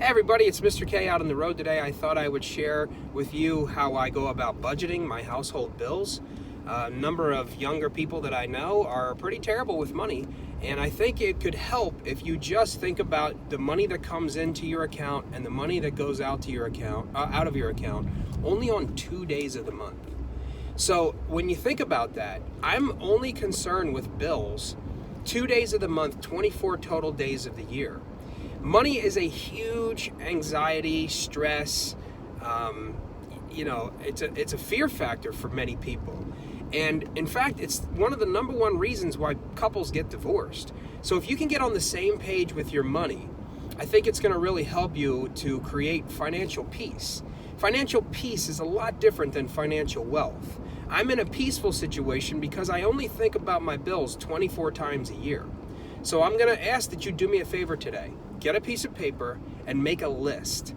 Hey everybody, it's Mr. K out on the road today. I thought I would share with you how I go about budgeting my household bills. A number of younger people that I know are pretty terrible with money, and I think it could help if you just think about the money that comes into your account and the money that goes out to your account, out of your account, only on 2 days of the month. So when you think about that, I'm only concerned with bills 2 days of the month, 24 total days of the year. Money is a huge anxiety, stress, it's a fear factor for many people. And in fact, it's one of the number one reasons why couples get divorced. So if you can get on the same page with your money, I think it's going to really help you to create financial peace. Financial peace is a lot different than financial wealth. I'm in a peaceful situation because I only think about my bills 24 times a year. So I'm going to ask that you do me a favor today. Get a piece of paper and make a list.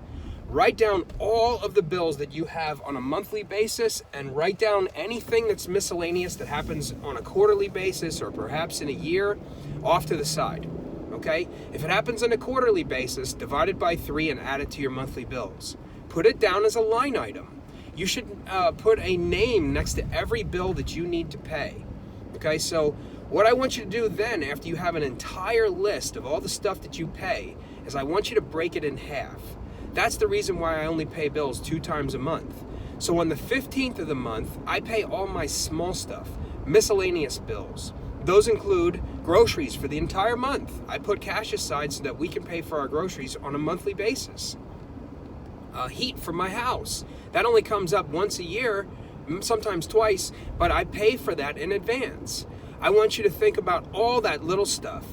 Write down all of the bills that you have on a monthly basis, and write down anything that's miscellaneous that happens on a quarterly basis or perhaps in a year off to the side. Okay? If it happens on a quarterly basis, divide it by 3 and add it to your monthly bills. Put it down as a line item. You should put a name next to every bill that you need to pay. Okay, so what I want you to do then, after you have an entire list of all the stuff that you pay, is I want you to break it in half. That's the reason why I only pay bills 2 times a month. So on the 15th of the month, I pay all my small stuff, miscellaneous bills. Those include groceries for the entire month. I put cash aside so that we can pay for our groceries on a monthly basis. Heat for my house. That only comes up once a year, sometimes twice, but I pay for that in advance. I want you to think about all that little stuff.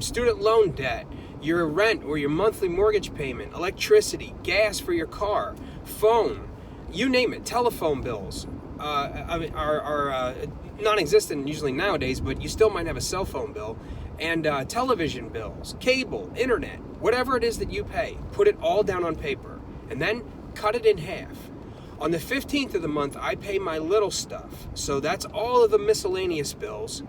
Student loan debt, your rent or your monthly mortgage payment, electricity, gas for your car, phone, you name it, telephone bills are non-existent usually nowadays, but you still might have a cell phone bill, and television bills, cable, internet, whatever it is that you pay, put it all down on paper and then cut it in half. On the 15th of the month, I pay my little stuff. So that's all of the miscellaneous bills.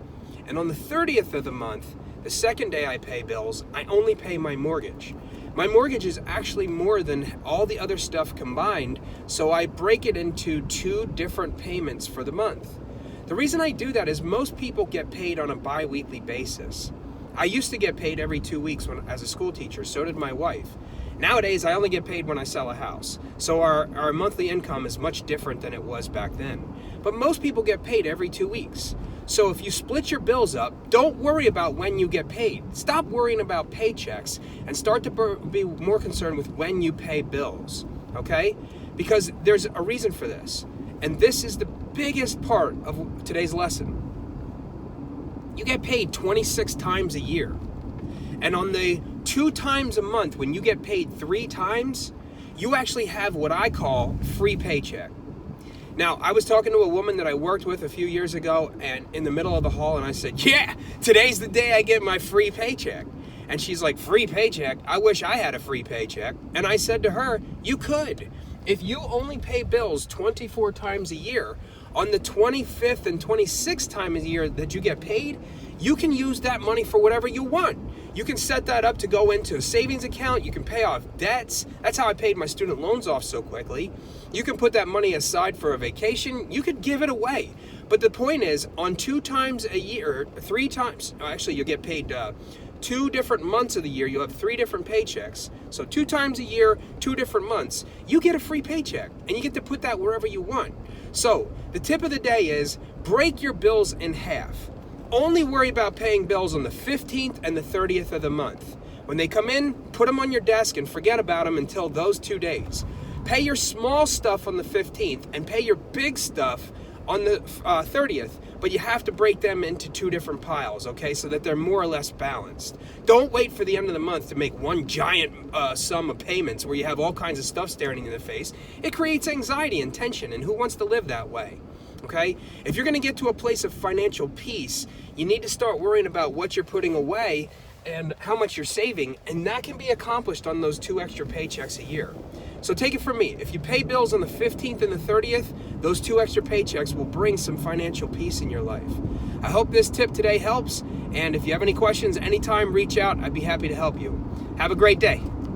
And on the 30th of the month, the second day I pay bills, I only pay my mortgage. My mortgage is actually more than all the other stuff combined, so I break it into 2 different payments for the month. The reason I do that is most people get paid on a bi-weekly basis. I used to get paid every 2 weeks as a school teacher, so did my wife. Nowadays, I only get paid when I sell a house. So our monthly income is much different than it was back then. But most people get paid every 2 weeks. So if you split your bills up, don't worry about when you get paid. Stop worrying about paychecks and start to be more concerned with when you pay bills, okay? Because there's a reason for this. And this is the biggest part of today's lesson. You get paid 26 times a year. And on the 2 times a month, when you get paid 3 times, you actually have what I call free paycheck. Now, I was talking to a woman that I worked with a few years ago, and in the middle of the hall, and I said, yeah, today's the day I get my free paycheck. And she's like, free paycheck? I wish I had a free paycheck. And I said to her, you could. If you only pay bills 24 times a year, on the 25th and 26th time of the year that you get paid, you can use that money for whatever you want. You can set that up to go into a savings account. You can pay off debts. That's how I paid my student loans off so quickly. You can put that money aside for a vacation. You could give it away. But the point is, on 2 times a year, 3 times, actually you'll get paid 2 different months of the year. You'll have 3 different paychecks. So 2 times a year, 2 different months, you get a free paycheck, and you get to put that wherever you want. So the tip of the day is break your bills in half. Only worry about paying bills on the 15th and the 30th of the month. When they come in, put them on your desk and forget about them until those 2 days. Pay your small stuff on the 15th and pay your big stuff on the 30th, but you have to break them into 2 different piles, okay, so that they're more or less balanced. Don't wait for the end of the month to make one giant sum of payments where you have all kinds of stuff staring you in the face. It creates anxiety and tension, and who wants to live that way? Okay? If you're going to get to a place of financial peace, you need to start worrying about what you're putting away and how much you're saving, and that can be accomplished on those 2 extra paychecks a year. So take it from me, if you pay bills on the 15th and the 30th, those 2 extra paychecks will bring some financial peace in your life. I hope this tip today helps, and if you have any questions anytime, reach out. I'd be happy to help you. Have a great day.